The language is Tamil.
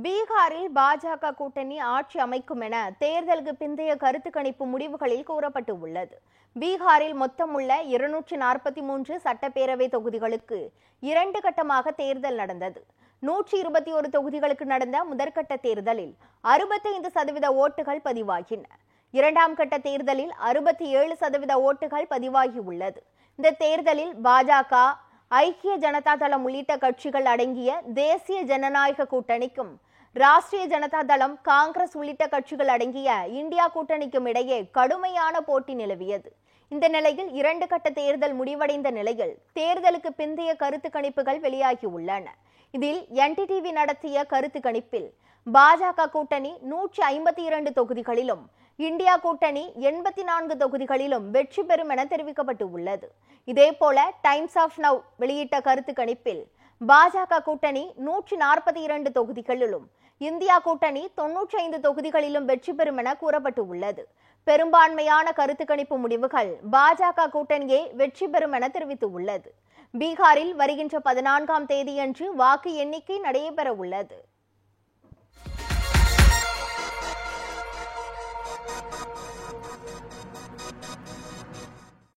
பீகாரில் பாஜக கூட்டணி ஆட்சி அமைக்கும் என தேர்தலுக்கு பிந்தைய கருத்து கணிப்பு முடிவுகளில் கூறப்பட்டு உள்ளது. பீகாரில் மொத்தமுள்ள 243 சட்டப்பேரவை தொகுதிகளுக்கு 2 கட்டமாக தேர்தல் நடந்தது. 121 தொகுதிகளுக்கு நடந்த முதற்கட்ட தேர்தலில் 65% ஓட்டுகள் பதிவாகின. இரண்டாம் கட்ட தேர்தலில் 67% ஓட்டுகள் பதிவாகி உள்ளது. இந்த தேர்தலில் பாஜக, ஐக்கிய ஜனதா தளம் உள்ளிட்ட கட்சிகள் அடங்கிய தேசிய ஜனநாயக கூட்டணிக்கும் ராஷ்டிரிய ஜனதா தளம், காங்கிரஸ் உள்ளிட்ட கட்சிகள் அடங்கிய இந்தியா கூட்டணிக்கும் இடையே கடுமையான போட்டி நிலவியது. இந்த நிலையில் 2 கட்ட தேர்தல் முடிவடைந்த நிலையில் தேர்தலுக்கு பிந்தைய கருத்து கணிப்புகள் வெளியாகி உள்ளன. இதில் NDTV நடத்திய கருத்து கணிப்பில் பாஜக கூட்டணி 152 தொகுதிகளிலும், இந்தியா கூட்டணி 84 தொகுதிகளிலும் வெற்றி பெறும் என தெரிவிக்கப்பட்டு உள்ளது. இதேபோல டைம்ஸ் ஆஃப் நவ் வெளியிட்ட கருத்து கணிப்பில் பாஜக கூட்டணி 142 தொகுதிகளிலும், இந்தியா கூட்டணி 95 தொகுதிகளிலும் வெற்றி பெறும் என கூறப்பட்டு உள்ளது. பெரும்பான்மையான கருத்து கணிப்பு முடிவுகள் பாஜக கூட்டணியே வெற்றி பெறும் என தெரிவித்து உள்ளது. பீகாரில் வருகின்ற 14ஆம் தேதியன்று வாக்கு எண்ணிக்கை நடைபெற உள்ளது.